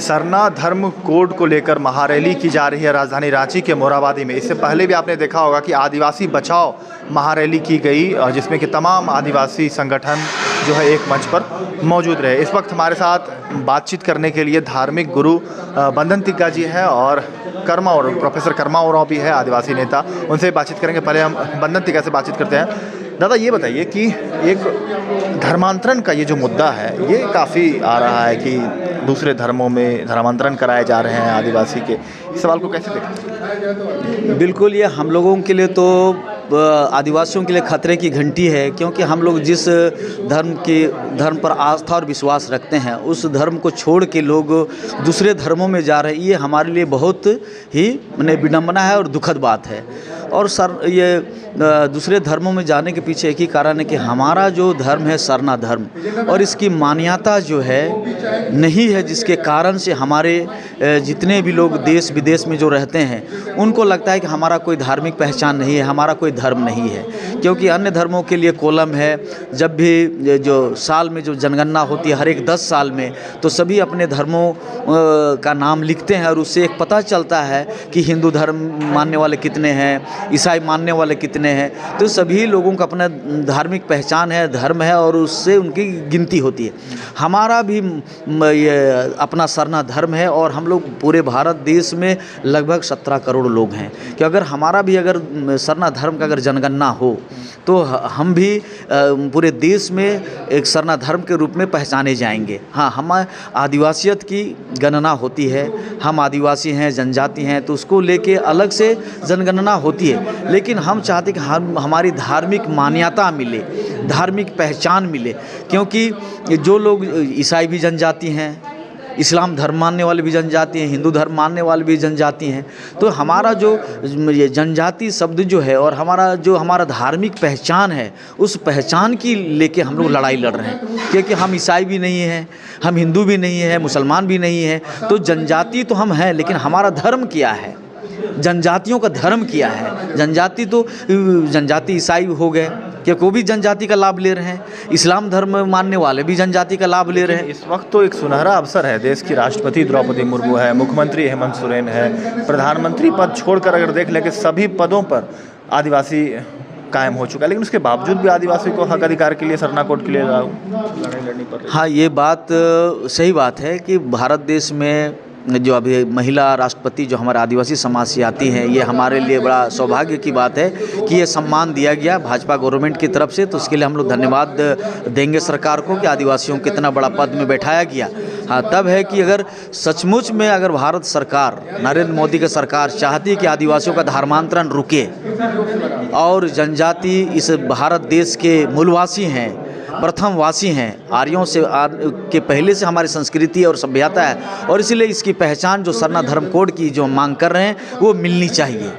सरना धर्म कोड को लेकर महारैली की जा रही है राजधानी रांची के मोरहाबादी में। इससे पहले भी आपने देखा होगा कि आदिवासी बचाओ महारैली की गई, जिसमें कि तमाम आदिवासी संगठन जो है एक मंच पर मौजूद रहे। इस वक्त हमारे साथ बातचीत करने के लिए धार्मिक गुरु बंधन तिग्गा जी हैं और प्रोफेसर कर्मा ओरांव भी है, आदिवासी नेता। उनसे बातचीत करेंगे। पहले हम बंधन तिग्गा से बातचीत करते हैं। दादा, ये बताइए कि एक धर्मांतरण का ये जो मुद्दा है, ये काफ़ी आ रहा है कि दूसरे धर्मों में धर्मांतरण कराए जा रहे हैं आदिवासी के। इस सवाल को कैसे देखते हैं? बिल्कुल, ये हम लोगों के लिए तो आदिवासियों के लिए खतरे की घंटी है, क्योंकि हम लोग जिस धर्म पर आस्था और विश्वास रखते हैं, उस धर्म को छोड़ के लोग दूसरे धर्मों में जा रहे हैं। ये हमारे लिए बहुत ही विडंबना है और दुखद बात है। और ये दूसरे धर्मों में जाने के पीछे एक ही कारण है कि हमारा जो धर्म है सरना धर्म, और इसकी मान्यता जो है नहीं है, जिसके कारण से हमारे जितने भी लोग देश विदेश में जो रहते हैं उनको लगता है कि हमारा कोई धार्मिक पहचान नहीं है, हमारा कोई धर्म नहीं है। क्योंकि अन्य धर्मों के लिए कोलम है। जब भी जो साल में जो जनगणना होती है हर एक 10 साल में, तो सभी अपने धर्मों का नाम लिखते हैं और उससे एक पता चलता है कि हिंदू धर्म मानने वाले कितने हैं, ईसाई मानने वाले कितने हैं। तो सभी लोगों का अपना धार्मिक पहचान है, धर्म है, और उससे उनकी गिनती होती है। हमारा भी ये अपना सरना धर्म है, और हम लोग पूरे भारत देश में लगभग 17 करोड़ लोग हैं कि अगर हमारा भी अगर सरना धर्म का अगर जनगणना हो तो हम भी पूरे देश में एक सरना धर्म के रूप में पहचाने जाएंगे। हाँ, हम आदिवासियत की गणना होती है, हम आदिवासी हैं, जनजाति हैं, तो उसको लेके अलग से जनगणना होती है। लेकिन हम चाहते कि हमारी धार्मिक मान्यता मिले, धार्मिक पहचान मिले, क्योंकि जो लोग ईसाई भी जनजाति हैं, इस्लाम धर्म मानने वाले भी जनजाति हैं, हिंदू धर्म मानने वाले भी जनजाति हैं। तो हमारा जो ये जनजाति शब्द जो है और हमारा धार्मिक पहचान है, उस पहचान की लेके हम लोग लड़ाई लड़ रहे हैं। क्योंकि हम ईसाई भी नहीं हैं, हम हिंदू भी नहीं हैं, मुसलमान भी नहीं हैं। तो जनजाति तो हम हैं, लेकिन हमारा धर्म क्या है, जनजातियों का धर्म क्या है? जनजाति ईसाई हो गए, कि कोई भी जनजाति का लाभ ले रहे हैं, इस्लाम धर्म मानने वाले भी जनजाति का लाभ ले रहे हैं। इस वक्त तो एक सुनहरा अवसर है। देश की राष्ट्रपति द्रौपदी मुर्मू है, मुख्यमंत्री हेमंत सोरेन है, प्रधानमंत्री पद छोड़कर अगर देख लें कि सभी पदों पर आदिवासी कायम हो चुका है, लेकिन उसके बावजूद भी आदिवासी को हक अधिकार के लिए सरना कोड के लिए लड़ाई लड़नी पड़ रही है। हाँ, ये बात सही बात है कि भारत देश में जो अभी महिला राष्ट्रपति जो हमारे आदिवासी समाज से आती हैं, ये हमारे लिए बड़ा सौभाग्य की बात है कि ये सम्मान दिया गया भाजपा गवर्नमेंट की तरफ से। तो उसके लिए हम लोग धन्यवाद देंगे सरकार को कि आदिवासियों को इतना बड़ा पद में बैठाया गया। हाँ, तब है कि अगर सचमुच में अगर भारत सरकार, नरेंद्र मोदी की सरकार चाहती है कि आदिवासियों का धर्मांतरण रुके और जनजाति इस भारत देश के मूलवासी हैं, प्रथम वासी हैं, आर्यों से के पहले से हमारी संस्कृति और सभ्यता है, और इसलिए इसकी पहचान जो सरना धर्म कोड की जो मांग कर रहे हैं वो मिलनी चाहिए।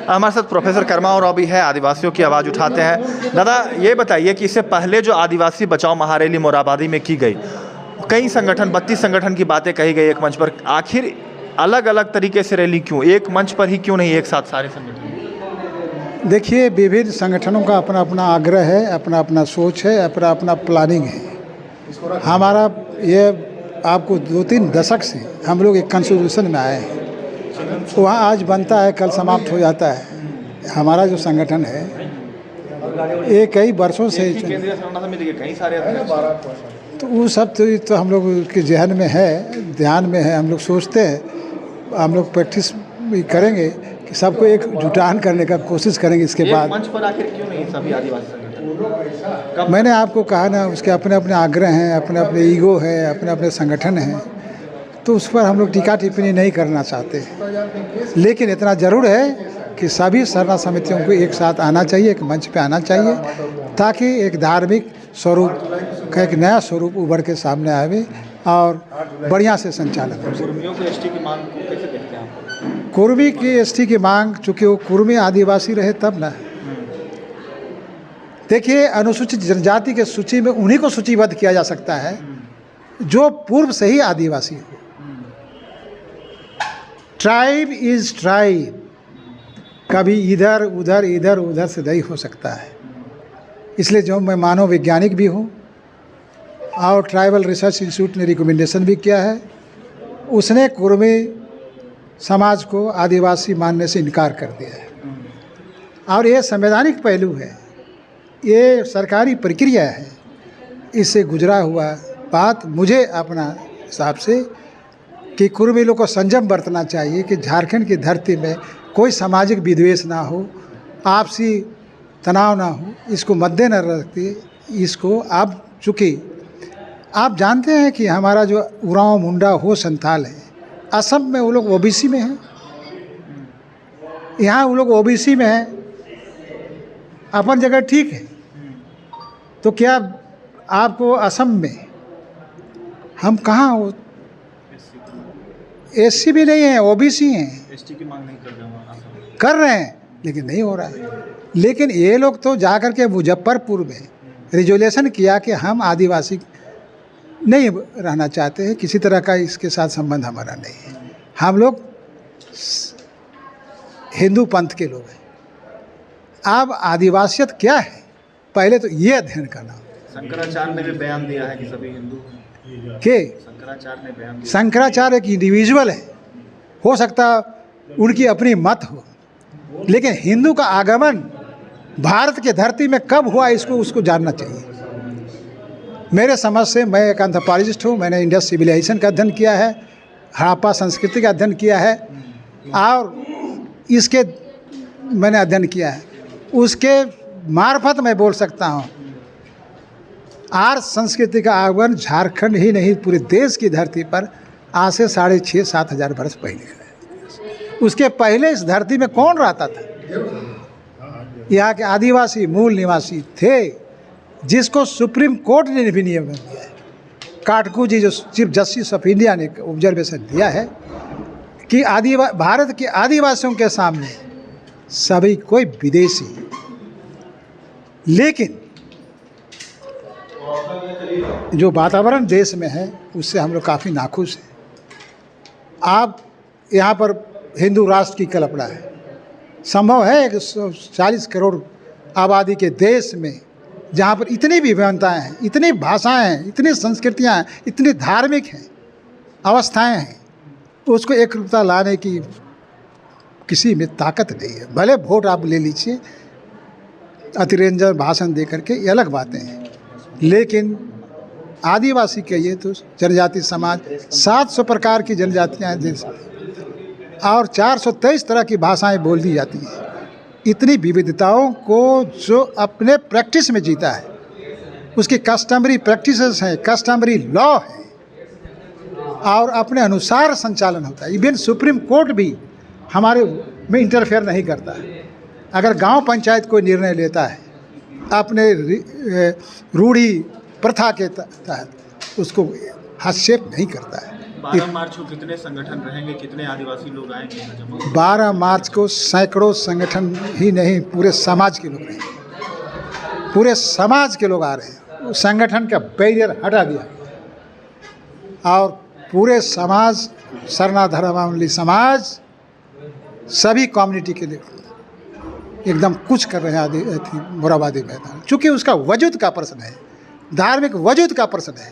हमारे साथ प्रोफेसर कर्मा ओरांव भी है, आदिवासियों की आवाज़ उठाते हैं। दादा, ये बताइए कि इससे पहले जो आदिवासी बचाओ महारैली मोरहाबादी में की गई, कई संगठन 32 संगठन की बातें कही गई एक मंच पर, आखिर अलग अलग तरीके से रैली क्यों, एक मंच पर ही क्यों नहीं एक साथ सारे संगठन? देखिए, विभिन्न संगठनों का अपना अपना आग्रह है, अपना अपना सोच है, अपना अपना प्लानिंग है। हमारा ये आपको 2-3 दशक से हम लोग एक कॉन्स्टिट्यूशन में आए हैं, वहाँ आज बनता है, कल समाप्त हो जाता है। हमारा जो संगठन है ये कई वर्षों से, तो वो सब तो हम लोग के जहन में है, ध्यान में है। हम लोग सोचते हैं, हम लोग प्रैक्टिस भी करेंगे कि सबको एक जुटान करने का कोशिश करेंगे। इसके बाद मंच पर आखिर क्यों नहीं सभी आदिवासी संगठन? मैंने आपको कहा ना, उसके अपने अपने आग्रह हैं, अपने अपने ईगो है, अपने अपने संगठन हैं, तो उस पर हम लोग टीका टिप्पणी नहीं करना चाहते। लेकिन इतना ज़रूर है कि सभी सरना समितियों को एक साथ आना चाहिए, एक मंच पे आना चाहिए, ताकि एक धार्मिक स्वरूप का एक नया स्वरूप उभर के सामने आवे और बढ़िया से संचालन हो। कुर्मियों को एसटी की मांग को कैसे देखते हैं आप? कुर्मी की एसटी की मांग, चूँकि वो कुर्मी आदिवासी रहे तब ना। देखिए, अनुसूचित जनजाति के सूची में उन्हीं को सूचीबद्ध किया जा सकता है जो पूर्व से ही आदिवासी हो। ट्राइब इज ट्राइब, कभी इधर उधर से नहीं हो सकता है। इसलिए जो मैं मानव वैज्ञानिक भी हूँ और ट्राइबल रिसर्च इंस्टीट्यूट ने रिकमेंडेशन भी किया है उसने कुर्मी समाज को आदिवासी मानने से इनकार कर दिया है। और ये संवैधानिक पहलू है, ये सरकारी प्रक्रिया है। इससे गुजरा हुआ बात मुझे अपना हिसाब से कि कुर्मी लोग को संयम बरतना चाहिए कि झारखंड की धरती में कोई सामाजिक विद्वेष ना हो, आपसी तनाव ना हो, इसको मद्देनजर रखते इसको आप चूँकि आप जानते हैं कि हमारा जो उरांव, मुंडा, हो, संथाल है, असम में वो लोग ओबीसी में हैं, यहाँ वो लोग ओबीसी में हैं, अपन जगह ठीक है। तो क्या आपको असम में हम कहाँ हो, एससी भी नहीं है, ओबीसी हैं, एसटी की मांग नहीं कर रहे हैं, कर रहे हैं लेकिन नहीं हो रहा है। लेकिन ये लोग तो जाकर के मुजफ्फरपुर में रिजोल्यूशन किया कि हम आदिवासी नहीं रहना चाहते हैं, किसी तरह का इसके साथ संबंध हमारा नहीं है, हम लोग हिंदू पंथ के लोग हैं। अब आदिवासियत क्या है, पहले तो ये अध्ययन करना। शंकराचार्य ने भी बयान दिया है कि सभी हिंदू के शंकराचार्य ने बयान दिया। शंकराचार्य एक इंडिविजुअल है, हो सकता उनकी अपनी मत हो, लेकिन हिंदू का आगमन भारत के धरती में कब हुआ इसको उसको जानना चाहिए। मेरे समझ से, मैं एक एंथ्रोपोलॉजिस्ट हूँ, मैंने इंडस सिविलाइजेशन का अध्ययन किया है, हड़प्पा संस्कृति का अध्ययन किया है, और इसके मैंने अध्ययन किया है, उसके मार्फत मैं बोल सकता हूँ आर्य संस्कृति का आगमन झारखंड ही नहीं पूरे देश की धरती पर आज से 6,500-7 हज़ार वर्ष पहले है। उसके पहले इस धरती में कौन रहता था? यहाँ के आदिवासी मूल निवासी थे, जिसको सुप्रीम कोर्ट ने भी नियम दिया है। काटकू जी जो चीफ जस्टिस ऑफ इंडिया ने ऑब्जर्वेशन दिया है कि भारत के आदिवासियों के सामने सभी कोई विदेशी, लेकिन जो वातावरण देश में है उससे हम लोग काफ़ी नाखुश हैं। आप यहाँ पर हिंदू राष्ट्र की कल्पना है, संभव है कि 40 करोड़ आबादी के देश में जहाँ पर इतनी विभिन्नताएँ हैं, इतनी भाषाएँ हैं, इतनी संस्कृतियाँ हैं, इतनी धार्मिक हैं अवस्थाएँ हैं, तो उसको एकरूपता लाने की किसी में ताकत नहीं है। भले वोट आप ले लीजिए, अतिरंजन भाषण दे करके, ये अलग बातें हैं, लेकिन आदिवासी कहिए तो जनजाति समाज 700 प्रकार की जनजातियाँ हैं देश में, और 423 तरह की भाषाएं बोल दी जाती हैं। इतनी विविधताओं को जो अपने प्रैक्टिस में जीता है, उसकी कस्टमरी प्रैक्टिसेस हैं, कस्टमरी लॉ है, और अपने अनुसार संचालन होता है। इवन सुप्रीम कोर्ट भी हमारे में इंटरफेयर नहीं करता है। अगर गांव पंचायत कोई निर्णय लेता है अपने रूढ़ी प्रथा के तहत, उसको हस्तक्षेप नहीं करता है। 12 मार्च को कितने संगठन रहेंगे, कितने आदिवासी लोग आएंगे यहाँ जमा? 12 मार्च को सैकड़ों संगठन ही नहीं, पूरे समाज के लोग रहेंगे, पूरे समाज के लोग आ रहे हैं। संगठन का बैरियर हटा दिया और पूरे समाज, सरना धर्मावलंबी समाज, सभी कम्युनिटी के लिए एकदम कुछ कर रहे हैं मोराबादी मैदान। चूँकि उसका वजूद का प्रश्न है, धार्मिक वजूद का प्रश्न है।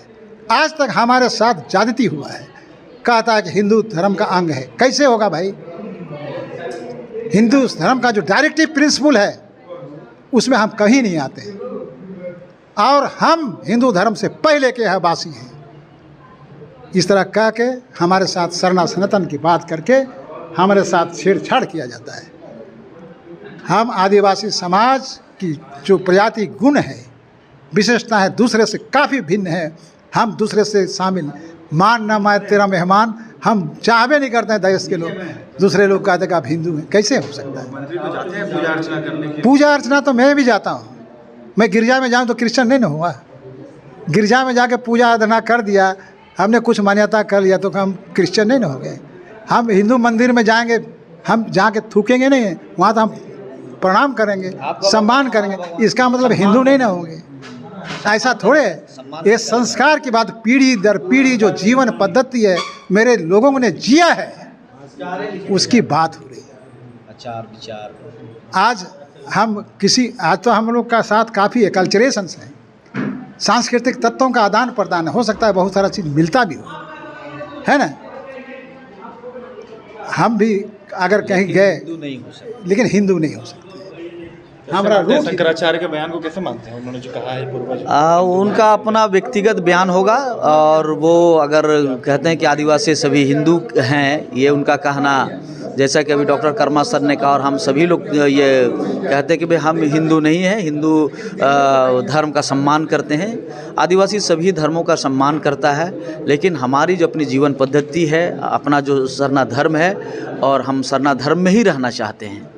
आज तक हमारे साथ ज्यादती हुआ है, कहता है कि हिंदू धर्म का अंग है। कैसे होगा भाई? हिंदू धर्म का जो डायरेक्टिव प्रिंसिपल है उसमें हम कहीं नहीं आते हैं, और हम हिंदू धर्म से पहले के वासी हैं। इस तरह कह के हमारे साथ सरना सनातन की बात करके हमारे साथ छेड़छाड़ किया जाता है। हम आदिवासी समाज की जो प्रजाति गुण है, विशेषता है, दूसरे से काफ़ी भिन्न है। हम दूसरे से शामिल, मान ना मैं तेरा मेहमान, हम चाहबे नहीं करते हैं देश के लोग। दूसरे लोग कहते हैं आप हिंदू हैं, कैसे हो सकता है? मंदिर तो जाते हैं पूजा अर्चना करने के? पूजा अर्चना तो मैं भी जाता हूँ। मैं गिरजा में जाऊँ तो क्रिश्चियन नहीं ना हुआ। गिरजा में जाके पूजा अर्चना कर दिया, हमने कुछ मान्यता कर लिया तो हम क्रिश्चियन नहीं ना हो गए। हम हिंदू मंदिर में जाएंगे, हम जाके थूकेंगे नहीं, वहाँ तो हम प्रणाम करेंगे, सम्मान करेंगे, इसका मतलब हिंदू नहीं ना होंगे। ऐसा थोड़े है। ये संस्कार की बात, पीढ़ी दर पीढ़ी जो जीवन पद्धति है मेरे लोगों ने जिया है, उसकी बात हो रही है। आचार विचार आज तो हम लोग का साथ काफ़ी कल्चरेशंस हैं, सांस्कृतिक तत्वों का आदान प्रदान हो सकता है, बहुत सारा चीज़ मिलता भी हो, है ना। हम भी अगर कहीं गए हिंदू नहीं हो सकते। लेकिन हिंदू नहीं हो सकते। हमारा रूट शंकराचार्य के बयान को कैसे मानते हैं? उन्होंने जो कहा है पूर्वज, उनका अपना व्यक्तिगत बयान होगा और वो अगर कहते हैं कि आदिवासी सभी हिंदू हैं, ये उनका कहना, जैसा कि अभी डॉक्टर कर्मा सर ने कहा और हम सभी लोग ये कहते हैं कि भाई हम हिंदू नहीं हैं, हिंदू धर्म का सम्मान करते हैं। आदिवासी सभी धर्मों का सम्मान करता है, लेकिन हमारी जो अपनी जीवन पद्धति है, अपना जो सरना धर्म है, और हम सरना धर्म में ही रहना चाहते हैं।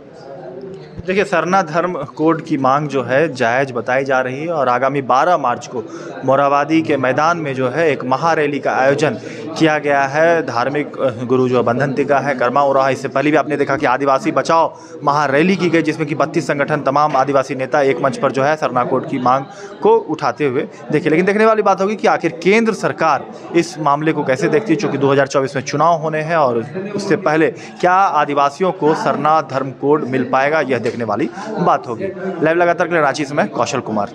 देखिए सरना धर्म कोड की मांग जो है जायज़ बताई जा रही है और आगामी 12 मार्च को मोरहाबादी के मैदान में जो है एक महारैली का आयोजन किया गया है। धार्मिक गुरु जो बंधन टिका है कर्मा हो रहा है। इससे पहले भी आपने देखा कि आदिवासी बचाओ महारैली की गई, जिसमें कि 32 संगठन, तमाम आदिवासी नेता एक मंच पर जो है सरना कोड की मांग को उठाते हुए देखे। लेकिन देखने वाली बात होगी कि आखिर केंद्र सरकार इस मामले को कैसे देखती है, चूँकि 2024 में चुनाव होने हैं और उससे पहले क्या आदिवासियों को सरना धर्म कोड मिल पाएगा, यह देखने वाली बात होगी। लाइव लगातार के लिए रांची से मैं कौशल कुमार।